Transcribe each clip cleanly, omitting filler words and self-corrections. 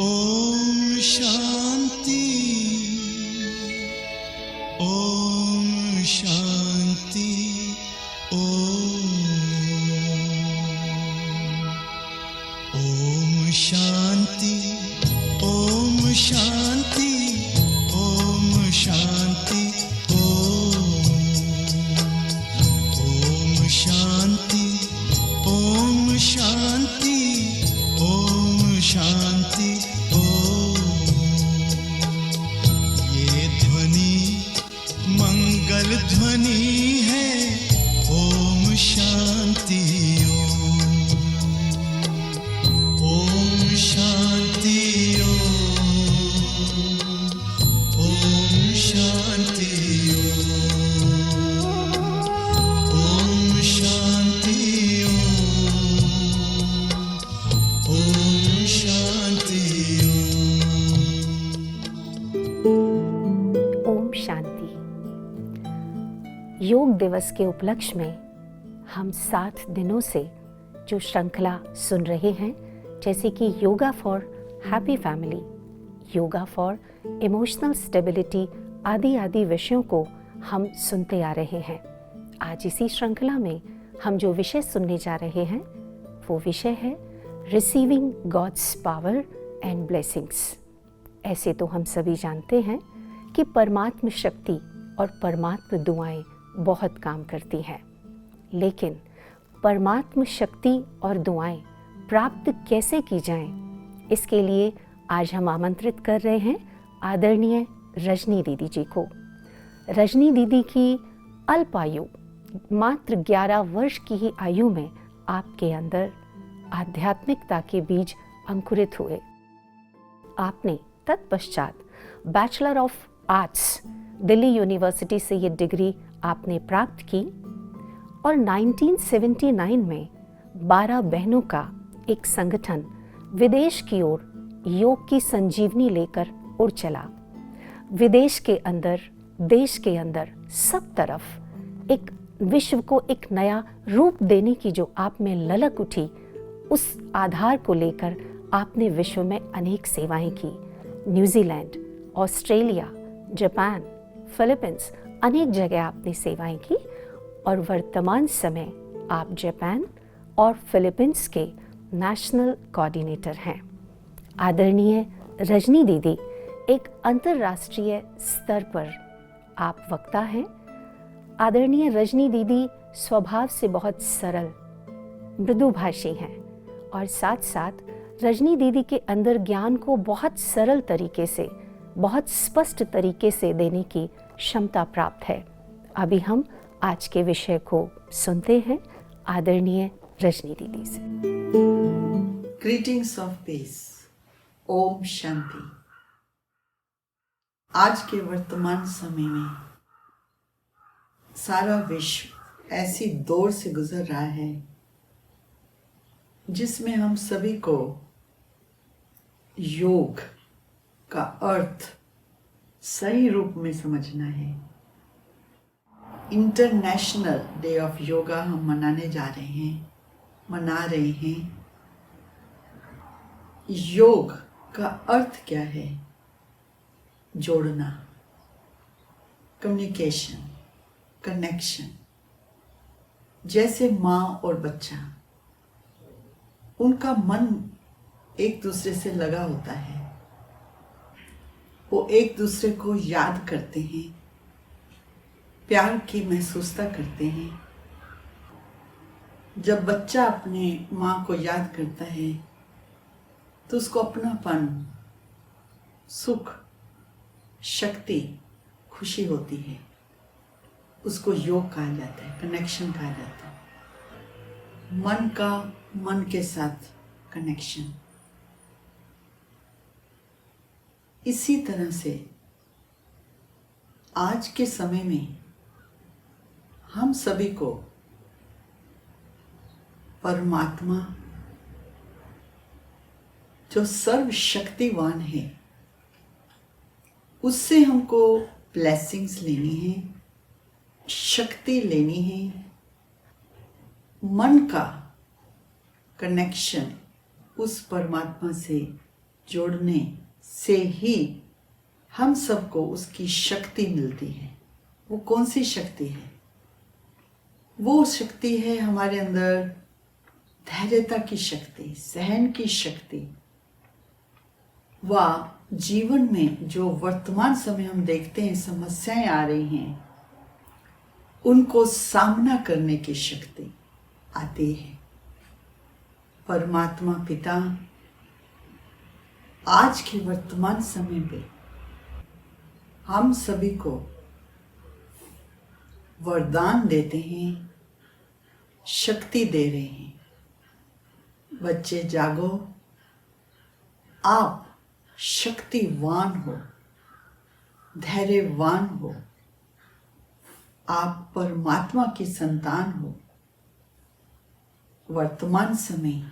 ओम शांति। ओम शांति। ओम शांति। ओम शांति। ओम शांति। ओम शांति। ओम शांति। ओम शांति। ये ध्वनि मंगल ध्वनि है। ओम शांति। ओम शांति। ओम शांति। ओम शांति। ओम शांति। ओम शांति। योग दिवस के उपलक्ष्य में हम 7 दिनों से जो श्रृंखला सुन रहे हैं, जैसे कि yoga for happy family, yoga for emotional stability आदि विषयों को हम सुनते आ रहे हैं। आज इसी श्रृंखला में हम जो विषय सुनने जा रहे हैं वो विषय है receiving God's power and blessings. ऐसे तो हम सभी जानते हैं कि परमात्म शक्ति और परमात्म दुआएं बहुत काम करती हैं, लेकिन परमात्म शक्ति और दुआएं प्राप्त कैसे की जाएं, इसके लिए आज हम आमंत्रित कर रहे हैं आदरणीय रजनी दीदी जी को। रजनी दीदी की अल्प आयु, मात्र 11 वर्ष की ही आयु में आपके अंदर आध्यात्मिकता के बीज अंकुरित हुए। आपने तत्पश्चात bachelor of arts Delhi university से ये डिग्री आपने प्राप्त की और 1979 में 12 बहनों का एक संगठन विदेश की ओर योग की संजीवनी लेकर उड़ चला। विदेश के अंदर, देश के अंदर, सब तरफ एक विश्व को एक नया रूप देने की जो आप में ललक उठी, उस आधार को लेकर आपने विश्व में अनेक सेवाएं की। न्यूजीलैंड, ऑस्ट्रेलिया, जापान, फिलीपींस, अनेक जगह आपने सेवाएं की और वर्तमान समय आप जापान और फिलीपींस के नेशनल कोऑर्डिनेटर हैं। आदरणीय रजनी दीदी एक अंतर्राष्ट्रीय स्तर पर आप वक्ता हैं। आदरणीय रजनी दीदी स्वभाव से बहुत सरल, मृदुभाषी हैं और साथ साथ रजनी दीदी के अंदर ज्ञान को बहुत सरल तरीके से, बहुत स्पष्ट तरीके से देने की क्षमता प्राप्त है। अभी हम आज के विषय को सुनते हैं आदरणीय रजनी दीदी से। Greetings of peace. ओम शांति। आज के वर्तमान समय में सारा विश्व ऐसी दौर से गुजर रहा है जिसमें हम सभी को योग का अर्थ सही रूप में समझना है। इंटरनेशनल डे ऑफ योगा हम मना रहे हैं। योग का अर्थ क्या है? जोड़ना, कम्युनिकेशन, कनेक्शन। जैसे माँ और बच्चा, उनका मन एक दूसरे से लगा होता है, वो एक दूसरे को याद करते हैं, प्यार की महसूसता करते हैं। जब बच्चा अपने माँ को याद करता है तो उसको अपनापन, सुख, शक्ति, खुशी होती है। उसको योग कहा जाता है, कनेक्शन कहा जाता है। मन का मन के साथ कनेक्शन। इसी तरह से आज के समय में हम सभी को परमात्मा जो सर्वशक्तिवान है उससे हमको ब्लेसिंग्स लेनी है, शक्ति लेनी है। मन का कनेक्शन उस परमात्मा से जोड़ने से ही हम सबको उसकी शक्ति मिलती है। वो कौन सी शक्ति है? वो शक्ति है हमारे अंदर धैर्यता की शक्ति, सहन की शक्ति। व जीवन में जो वर्तमान समय हम देखते हैं समस्याएं आ रही हैं, उनको सामना करने की शक्ति आती है। परमात्मा पिता आज के वर्तमान समय पे हम सभी को वरदान देते हैं, शक्ति दे रहे हैं। बच्चे जागो, आप शक्तिवान हो, धैर्यवान हो, आप परमात्मा की संतान हो। वर्तमान समय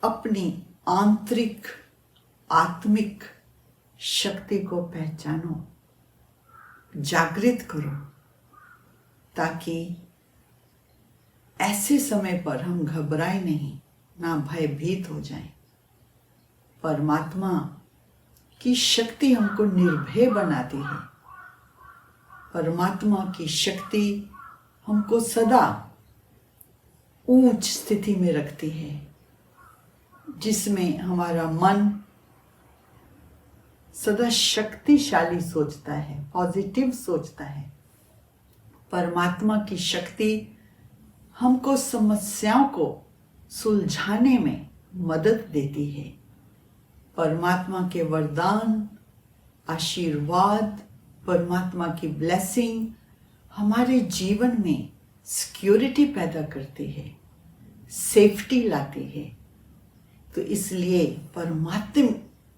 अपनी आंतरिक आत्मिक शक्ति को पहचानो, जागृत करो, ताकि ऐसे समय पर हम घबराए नहीं, ना भयभीत हो जाएं। परमात्मा की शक्ति हमको निर्भय बनाती है। परमात्मा की शक्ति हमको सदा ऊंच स्थिति में रखती है, जिसमें हमारा मन सदा शक्तिशाली सोचता है, पॉजिटिव सोचता है। परमात्मा की शक्ति हमको समस्याओं को सुलझाने में मदद देती है। परमात्मा के वरदान, आशीर्वाद, परमात्मा की ब्लेसिंग हमारे जीवन में सिक्योरिटी पैदा करती है, सेफ्टी लाती है। तो इसलिए परमात्मा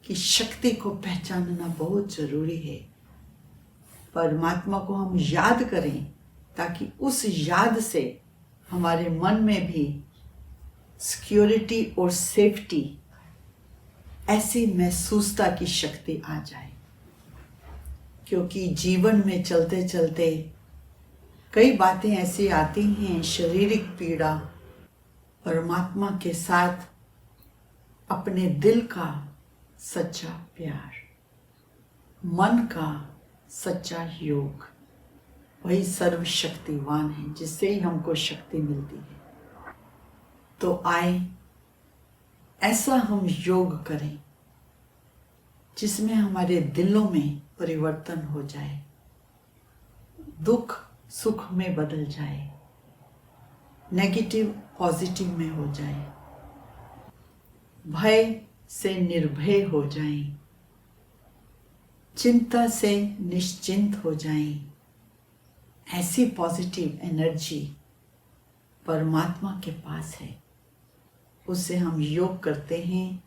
की शक्ति को पहचानना बहुत जरूरी है। परमात्मा को हम याद करें, ताकि उस याद से हमारे मन में भी सिक्योरिटी और सेफ्टी, ऐसी महसूसता की शक्ति आ जाए। क्योंकि जीवन में चलते चलते कई बातें ऐसी आती हैं, शारीरिक पीड़ा। परमात्मा के साथ अपने दिल का सच्चा प्यार, मन का सच्चा योग, वही सर्वशक्तिवान है, जिससे ही हमको शक्ति मिलती है। तो आए ऐसा हम योग करें जिसमें हमारे दिलों में परिवर्तन हो जाए, दुख सुख में बदल जाए, नेगेटिव पॉजिटिव में हो जाए, भय से निर्भय हो जाएं, चिंता से निश्चिंत हो जाएं। ऐसी पॉजिटिव एनर्जी परमात्मा के पास है। उससे हम योग करते हैं,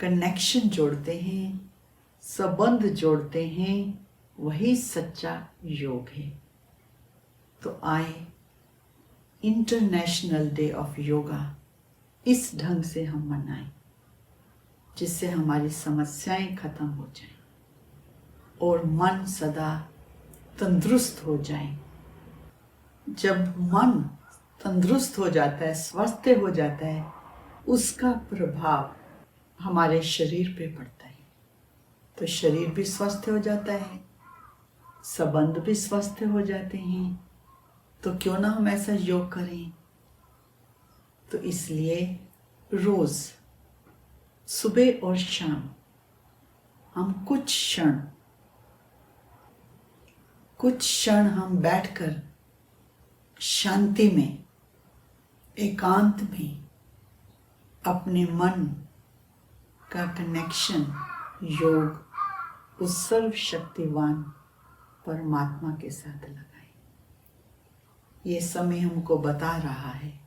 कनेक्शन जोड़ते हैं, संबंध जोड़ते हैं, वही सच्चा योग है। तो आए इंटरनेशनल डे ऑफ योगा इस ढंग से हम मनाएं, जिससे हमारी समस्याएं खत्म हो जाएं और मन सदा तंदुरुस्त हो जाए। जब मन तंदुरुस्त हो जाता है, स्वस्थ हो जाता है, उसका प्रभाव हमारे शरीर पे पड़ता है। तो शरीर भी स्वस्थ हो जाता है, संबंध भी स्वस्थ हो जाते हैं। तो क्यों ना हम ऐसा योग करें। तो इसलिए रोज सुबह और शाम हम कुछ क्षण हम बैठकर शांति में, एकांत में अपने मन का कनेक्शन योग उस सर्वशक्तिवान परमात्मा के साथ लगाएं। ये समय हमको बता रहा है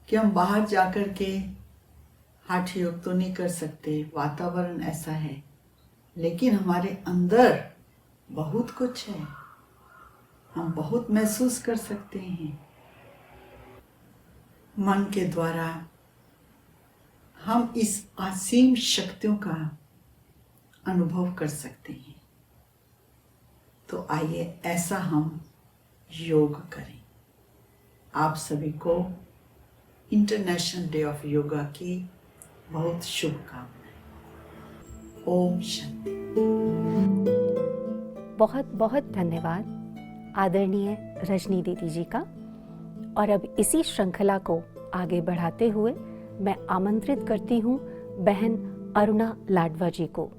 कि हम बाहर जाकर के हठ योग तो नहीं कर सकते, वातावरण ऐसा है, लेकिन हमारे अंदर बहुत कुछ है, हम बहुत महसूस कर सकते हैं। मन के द्वारा हम इस असीम शक्तियों का अनुभव कर सकते हैं। तो आइए ऐसा हम योग करें। आप सभी को इंटरनेशनल डे ऑफ योगा की बहुत शुभकामनाएं। ओम शांति। बहुत बहुत धन्यवाद आदरणीय रजनी दीदी जी का। और अब इसी श्रृंखला को आगे बढ़ाते हुए मैं आमंत्रित करती हूँ बहन अरुणा लाडवा जी को,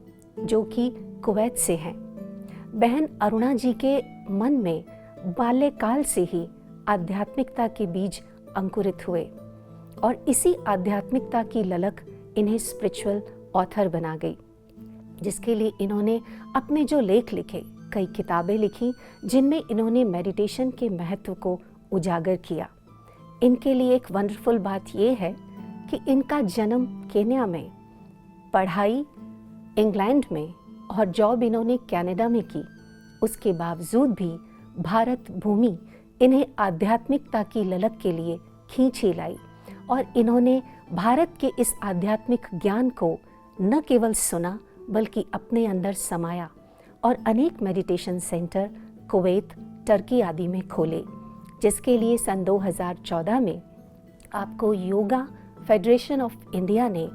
जो कि कुवैत से हैं। बहन अरुणा जी के मन में बाल्यकाल से ही आध्यात्मिकता के बीज अंकुरित हुए और इसी आध्यात्मिकता की ललक इन्हें स्पिरिचुअल ऑथर बना गई, जिसके लिए इन्होंने अपने जो लेख लिखे, कई किताबें लिखी, जिनमें इन्होंने मेडिटेशन के महत्व को उजागर किया। इनके लिए एक वंडरफुल बात यह है कि इनका जन्म केन्या में, पढ़ाई इंग्लैंड में और जॉब इन्होंने कनाडा में की, उसके बावजूद भी भारत भूमि इन्हें आध्यात्मिकता की ललक के लिए खींच ही लाई और इन्होंने भारत के इस आध्यात्मिक ज्ञान को न केवल सुना बल्कि अपने अंदर समाया और अनेक मेडिटेशन सेंटर कुवैत, टर्की आदि में खोले, जिसके लिए सन 2014 में आपको योगा फेडरेशन ऑफ इंडिया ने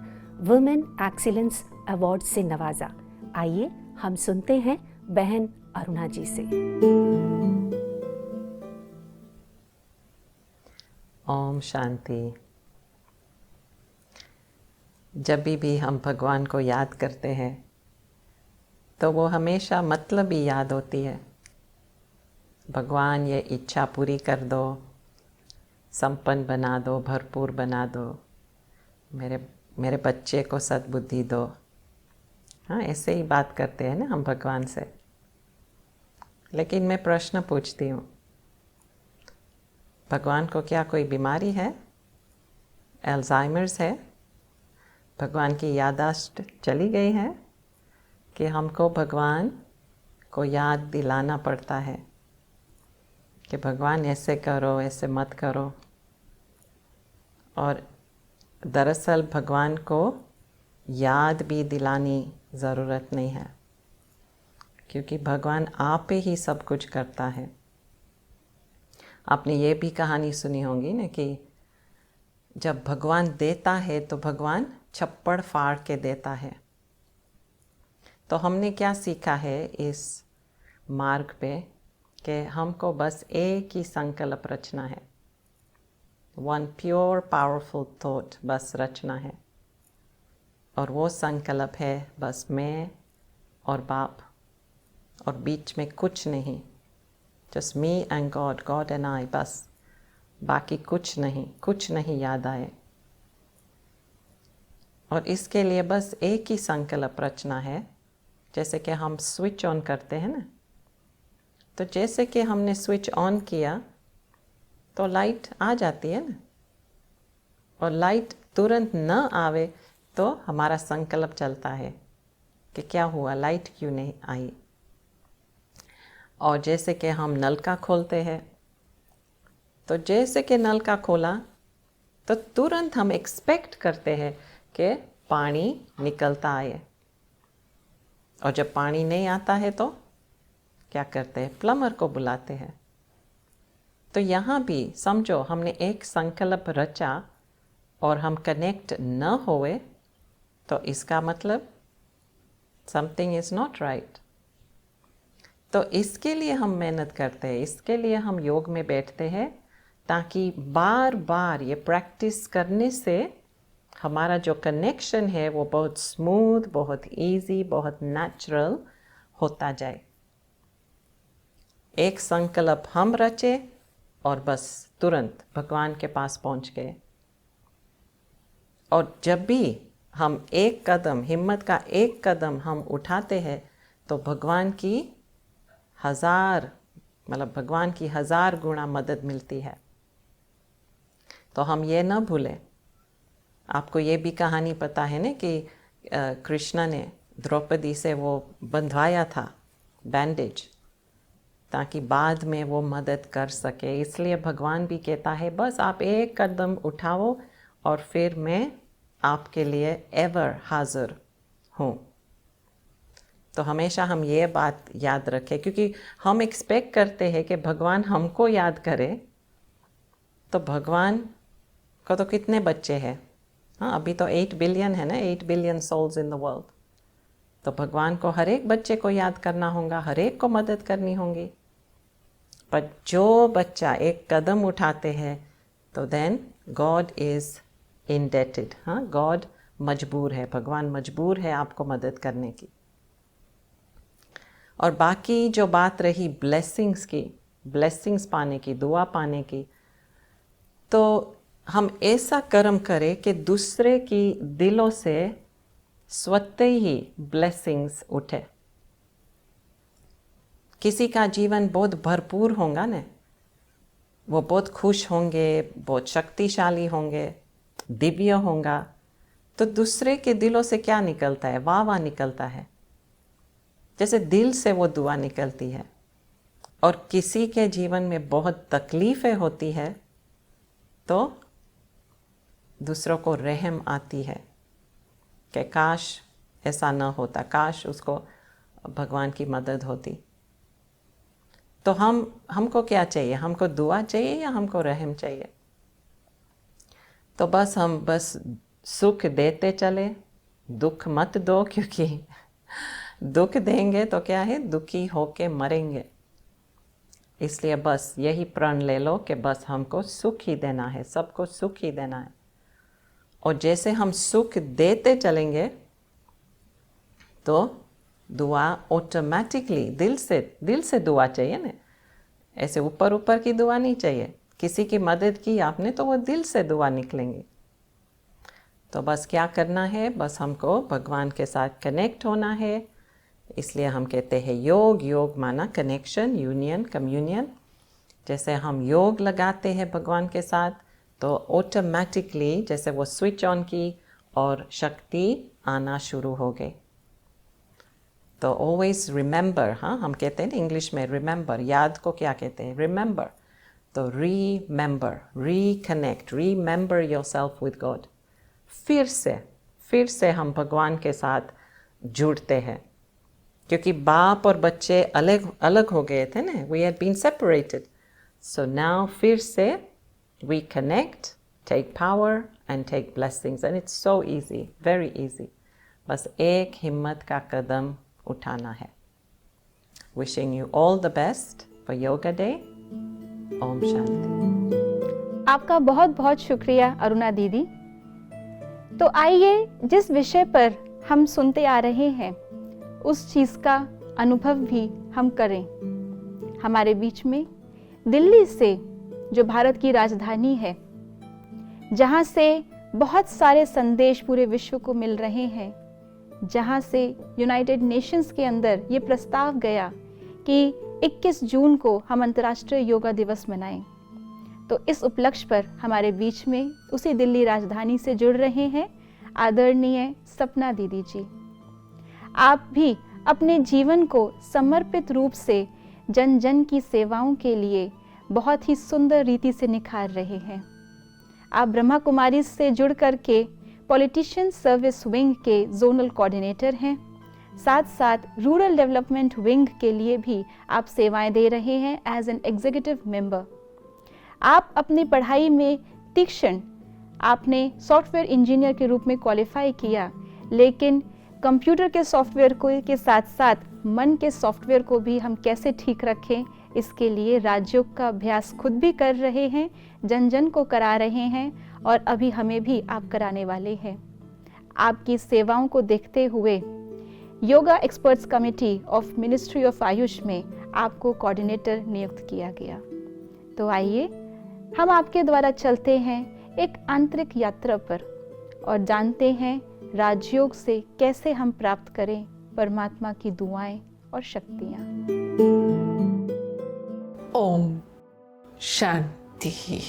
वुमेन एक्सीलेंस अवार्ड से नवाजा। आइए हम सुनते हैं बहन अरुणा जी से। ओम शांति। जब भी हम भगवान को याद करते हैं तो वो हमेशा मतलब ही याद होती है। भगवान ये इच्छा पूरी कर दो, संपन्न बना दो, भरपूर बना दो, मेरे बच्चे को सद्बुद्धि दो। हाँ, ऐसे ही बात करते हैं ना हम भगवान से। लेकिन मैं प्रश्न पूछती हूँ, भगवान को क्या कोई बीमारी है? अल्जाइमर्स है? भगवान की याददाश्त चली गई है कि हमको भगवान को याद दिलाना पड़ता है कि भगवान ऐसे करो, ऐसे मत करो। और दरअसल भगवान को याद भी दिलानी ज़रूरत नहीं है, क्योंकि भगवान आप ही सब कुछ करता है। आपने ये भी कहानी सुनी होगी ना कि जब भगवान देता है तो भगवान छप्पड़ फाड़ के देता है। तो हमने क्या सीखा है इस मार्ग पे कि हमको बस एक ही संकल्प रचना है, वन प्योर पावरफुल थॉट बस रचना है। और वो संकल्प है बस मैं और बाप, और बीच में कुछ नहीं, just me and God, God and I, बस। बाकी कुछ नहीं याद आए। और इसके लिए बस एक ही संकल्प रचना है। जैसे कि हम स्विच ऑन करते हैं ना, तो जैसे कि हमने स्विच ऑन किया तो लाइट आ जाती है ना, और लाइट तुरंत न आवे तो हमारा संकल्प चलता है कि क्या हुआ, लाइट क्यों नहीं आई। और जैसे कि हम नल का खोलते हैं, तो जैसे कि नल का खोला तो तुरंत हम एक्सपेक्ट करते हैं कि पानी निकलता आए। और जब पानी नहीं आता है तो क्या करते हैं? प्लम्बर को बुलाते हैं। तो यहाँ भी समझो हमने एक संकल्प रचा और हम कनेक्ट न होए तो इसका मतलब समथिंग इज़ नॉट राइट। तो इसके लिए हम मेहनत करते हैं, इसके लिए हम योग में बैठते हैं, ताकि बार बार ये प्रैक्टिस करने से हमारा जो कनेक्शन है वो बहुत स्मूथ, बहुत इजी, बहुत नेचुरल होता जाए। एक संकल्प हम रचे और बस तुरंत भगवान के पास पहुंच गए। और जब भी हम एक कदम, हिम्मत का एक कदम हम उठाते हैं तो भगवान की भगवान की 1000 गुना मदद मिलती है। तो हम ये न भूलें। आपको ये भी कहानी पता है ना कि कृष्ण ने द्रौपदी से वो बंधवाया था बैंडेज, ताकि बाद में वो मदद कर सके। इसलिए भगवान भी कहता है बस आप एक कदम उठाओ और फिर मैं आपके लिए एवर हाजिर हूँ। तो हमेशा हम ये बात याद रखें, क्योंकि हम एक्सपेक्ट करते हैं कि भगवान हमको याद करे। तो भगवान को तो कितने बच्चे हैं? हाँ, अभी तो 8 बिलियन है ना, 8 billion souls in the world. तो भगवान को हर एक बच्चे को याद करना होगा, हर एक को मदद करनी होगी। पर जो बच्चा एक कदम उठाते हैं तो देन गॉड इज़ इंडेटेड। हाँ, गॉड मजबूर है, भगवान मजबूर है आपको मदद करने की। और बाकी जो बात रही ब्लेसिंग्स की, ब्लेसिंग्स पाने की, दुआ पाने की, तो हम ऐसा कर्म करें कि दूसरे की दिलों से स्वतः ही ब्लेसिंग्स उठे। किसी का जीवन बहुत भरपूर होगा ना, वो बहुत खुश होंगे, बहुत शक्तिशाली होंगे, दिव्य होगा, तो दूसरे के दिलों से क्या निकलता है? वाह वाह निकलता है। जैसे दिल से वो दुआ निकलती है। और किसी के जीवन में बहुत तकलीफ़ें होती है तो दूसरों को रहम आती है कि काश ऐसा ना होता, काश उसको भगवान की मदद होती। तो हमको क्या चाहिए? हमको दुआ चाहिए या हमको रहम चाहिए? तो बस हम बस सुख देते चले, दुख मत दो, क्योंकि दुख देंगे तो क्या है, दुखी होके मरेंगे। इसलिए बस यही प्रण ले लो कि बस हमको सुख ही देना है, सबको सुख ही देना है। और जैसे हम सुख देते चलेंगे तो दुआ ऑटोमेटिकली दिल से दुआ चाहिए ना, ऐसे ऊपर ऊपर की दुआ नहीं चाहिए। किसी की मदद की आपने तो वो दिल से दुआ निकलेंगी। तो बस क्या करना है, बस हमको भगवान के साथ कनेक्ट होना है। इसलिए हम कहते हैं योग माना कनेक्शन, यूनियन, कम्युनियन। जैसे हम योग लगाते हैं भगवान के साथ तो ऑटोमेटिकली जैसे वो स्विच ऑन की और शक्ति आना शुरू हो गई। तो ऑलवेज रिमेंबर, हाँ हम कहते हैं ना इंग्लिश में रिमेंबर, याद को क्या कहते हैं? रिमेंबर। तो remember, reconnect, remember yourself with God. फिर से हम भगवान के साथ जुड़ते हैं, क्योंकि बाप और बच्चे अलग अलग हो गए थे ना, we had been separated. So now फिर से we connect, take power and take blessings, and it's so easy, very easy. बस एक हिम्मत का कदम उठाना है। Wishing you all the best for yoga day. ओम शांति। आपका बहुत बहुत शुक्रिया अरुणा दीदी। तो आइए जिस विषय पर हम सुनते आ रहे हैं उस चीज़ का अनुभव भी हम करें। हमारे बीच में दिल्ली से, जो भारत की राजधानी है, जहाँ से बहुत सारे संदेश पूरे विश्व को मिल रहे हैं, जहाँ से यूनाइटेड नेशंस के अंदर ये प्रस्ताव गया कि 21 जून को हम अंतर्राष्ट्रीय योगा दिवस मनाएं। तो इस उपलक्ष्य पर हमारे बीच में उसी दिल्ली राजधानी से जुड़ रहे हैं आदरणीय सपना दीदी जी। आप भी अपने जीवन को समर्पित रूप से जन जन की सेवाओं के लिए बहुत ही सुंदर रीति से निखार रहे हैं। आप ब्रह्मा कुमारी से जुड़ करके पॉलिटिशियन सर्विस विंग के जोनल कोऑर्डिनेटर हैं। साथ साथ रूरल डेवलपमेंट विंग के लिए भी आप सेवाएं दे रहे हैं एज एन एग्जीक्यूटिव मेंबर। आप अपनी पढ़ाई में तीक्ष्ण, आपने सॉफ्टवेयर इंजीनियर के रूप में क्वालिफाई किया, लेकिन कंप्यूटर के सॉफ्टवेयर को के साथ साथ मन के सॉफ्टवेयर को भी हम कैसे ठीक रखें, इसके लिए राजयोग का अभ्यास खुद भी कर रहे हैं, जन जन को करा रहे हैं और अभी हमें भी आप कराने वाले हैं। आपकी सेवाओं को देखते हुए yoga experts committee of ministry of Ayush में आपको कोऑर्डिनेटर नियुक्त किया गया। तो आइए हम आपके द्वारा चलते हैं एक आंतरिक यात्रा पर और जानते हैं राजयोग से कैसे हम प्राप्त करें परमात्मा की दुआएं और शक्तियां। ओम शांति।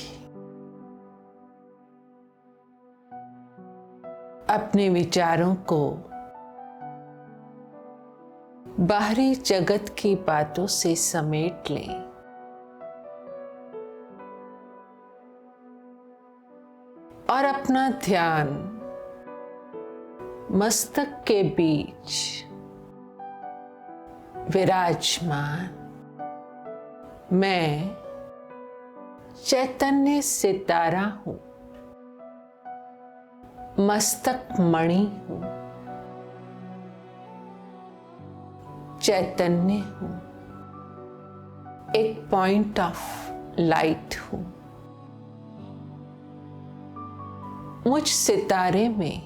अपने विचारों को बाहरी जगत की बातों से समेट लें और अपना ध्यान मस्तक के बीच विराजमान मैं चैतन्य सितारा हूं मस्तक मणि हूं, चैतन्य हूं, एक पॉइंट ऑफ लाइट हूं। मुझ सितारे में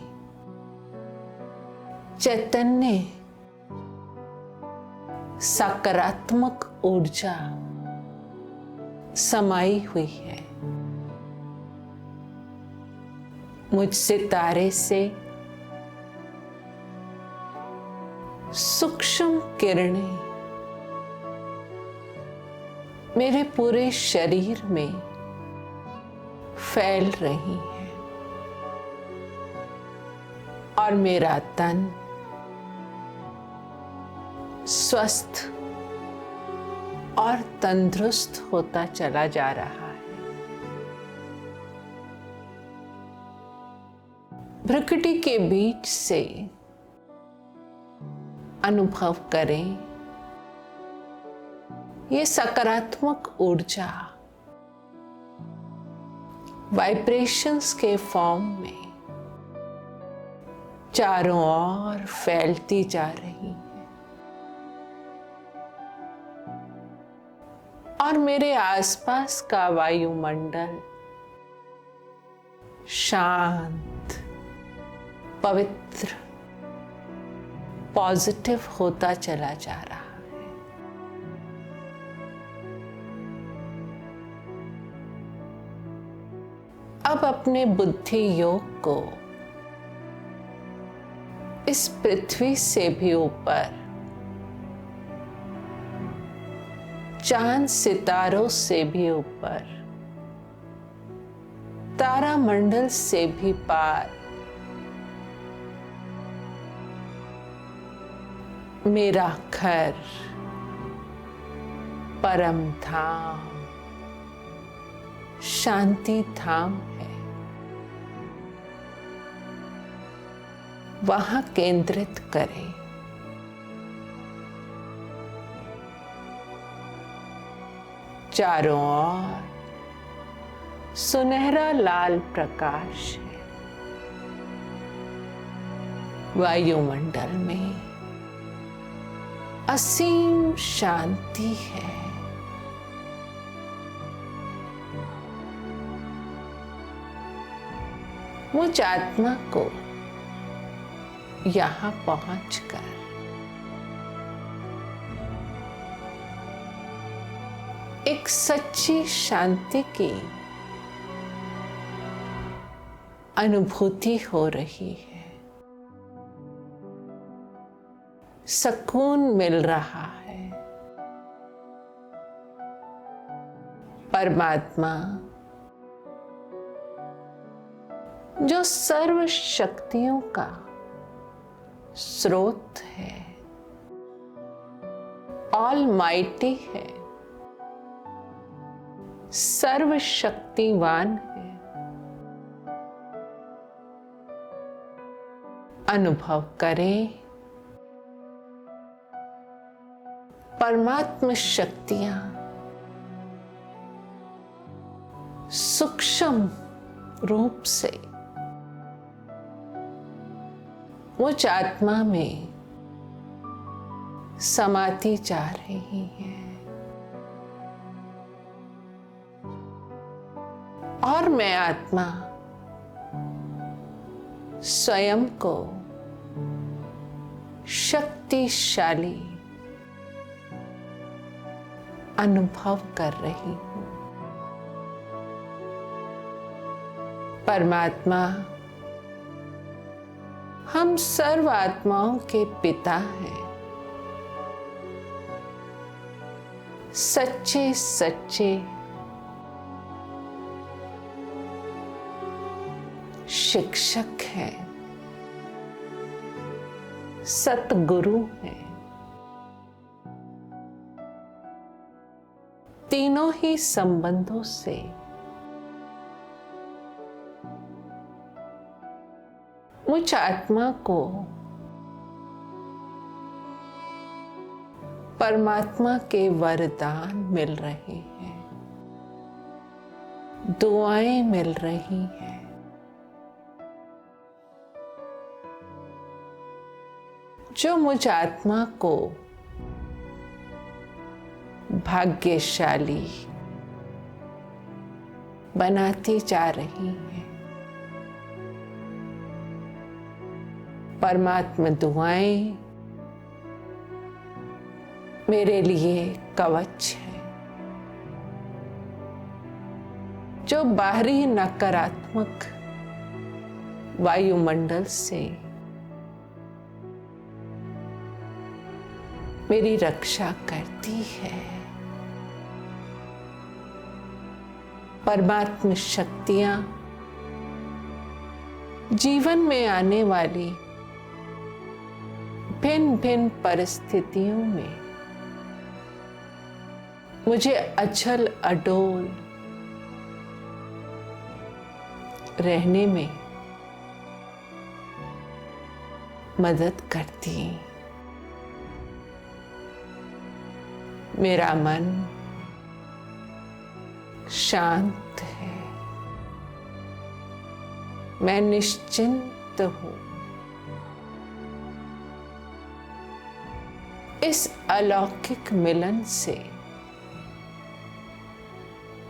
चैतन्य सकारात्मक ऊर्जा समाई हुई है। मुझ सितारे से सूक्ष्म किरणें मेरे पूरे शरीर में फैल रही हैं और मेरा तन स्वस्थ और तंदुरुस्त होता चला जा रहा है। प्रकृति के बीच से अनुभव करें ये सकारात्मक ऊर्जा वाइब्रेशंस के फॉर्म में चारों ओर फैलती जा रही है और मेरे आसपास का वायुमंडल शांत, पवित्र, पॉजिटिव होता चला जा रहा है। अब अपने बुद्धि योग को इस पृथ्वी से भी ऊपर, चांद सितारों से भी ऊपर, तारामंडल से भी पार मेरा घर, परम धाम, शांति धाम है, वहां केंद्रित करें। चारों ओर सुनहरा लाल प्रकाश है। वायुमंडल में असीम शांति है। मुझ आत्मा को यहां पहुंचकर एक सच्ची शांति की अनुभूति हो रही है। सुकून मिल रहा है। परमात्मा जो सर्व शक्तियों का स्रोत है, ऑलमाइटी है, सर्वशक्तिवान है, अनुभव करें परमात्म शक्तियां सूक्ष्म रूप से मुझ आत्मा में समाती जा रही है और मैं आत्मा स्वयं को शक्तिशाली अनुभव कर रही हूं। परमात्मा हम सर्व आत्माओं के पिता हैं, सच्चे सच्चे शिक्षक हैं, सतगुरु हैं। तीनों ही संबंधों से मुझ आत्मा को परमात्मा के वरदान मिल रहे हैं, दुआएं मिल रही हैं। जो मुझ आत्मा को भाग्यशाली बनाती जा रही है। परमात्मा दुआएं मेरे लिए कवच है। जो बाहरी नकारात्मक वायुमंडल से मेरी रक्षा करती है। परमात्मा शक्तियां जीवन में आने वाली भिन्न भिन्न परिस्थितियों में मुझे अचल अडोल रहने में मदद करती। मेरा मन शांत है, मैं निश्चिंत हूं। इस अलौकिक मिलन से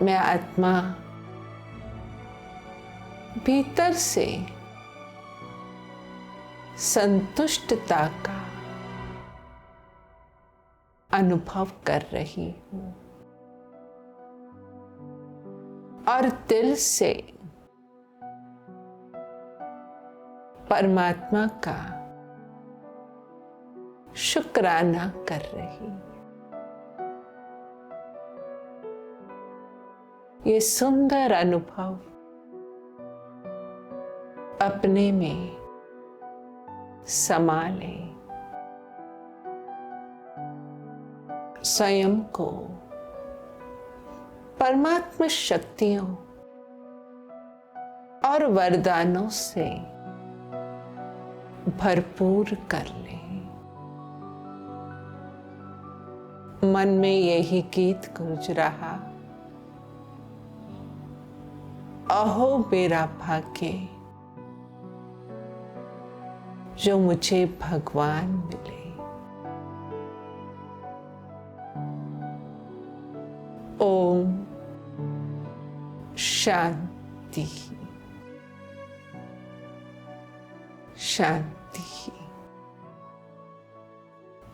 मैं आत्मा भीतर से संतुष्टता का अनुभव कर रही हूं और दिल से परमात्मा का शुक्राना कर रही हूं। ये सुंदर अनुभव अपने में समा लें। स्वयं को परमात्मा शक्तियों और वरदानों से भरपूर कर लें। मन में यही गीत गूंज रहा, अहो मेरा भाग्य जो मुझे भगवान मिले। ओम शांति शांति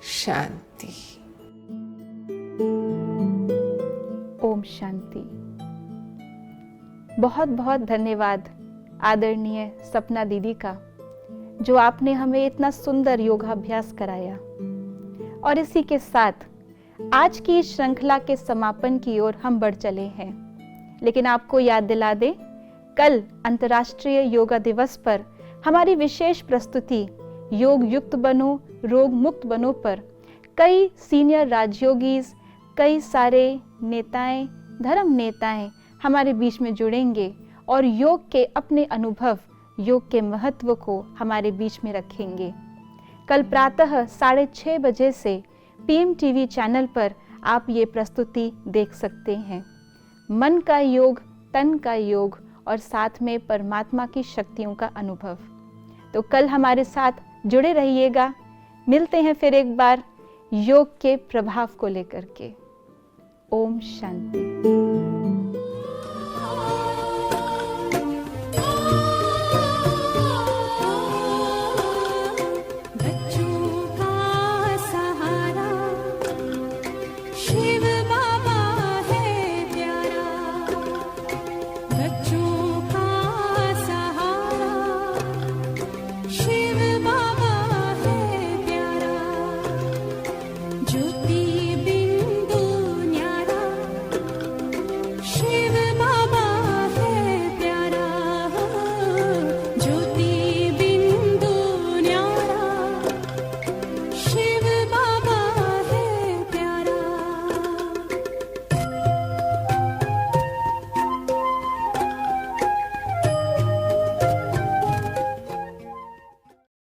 शांति। ओम शांति। बहुत बहुत धन्यवाद आदरणीय सपना दीदी का, जो आपने हमें इतना सुंदर योगाभ्यास कराया। और इसी के साथ आज की इस श्रृंखला के समापन की ओर हम बढ़ चले हैं। लेकिन आपको याद दिला दें, कल अंतर्राष्ट्रीय योगा दिवस पर हमारी विशेष प्रस्तुति योग युक्त बनो, रोग मुक्त बनो पर कई सीनियर राजयोगीज, कई सारे नेताएं, धर्म नेताएं हमारे बीच में जुड़ेंगे और योग के अपने अनुभव, योग के महत्व को हमारे बीच में रखेंगे। कल प्रातः 6:30 बजे से पीएम टीवी चैनल पर आप ये प्रस्तुति देख सकते हैं। मन का योग, तन का योग और साथ में परमात्मा की शक्तियों का अनुभव। तो कल हमारे साथ जुड़े रहिएगा। मिलते हैं फिर एक बार योग के प्रभाव को लेकर के। ओम शांति।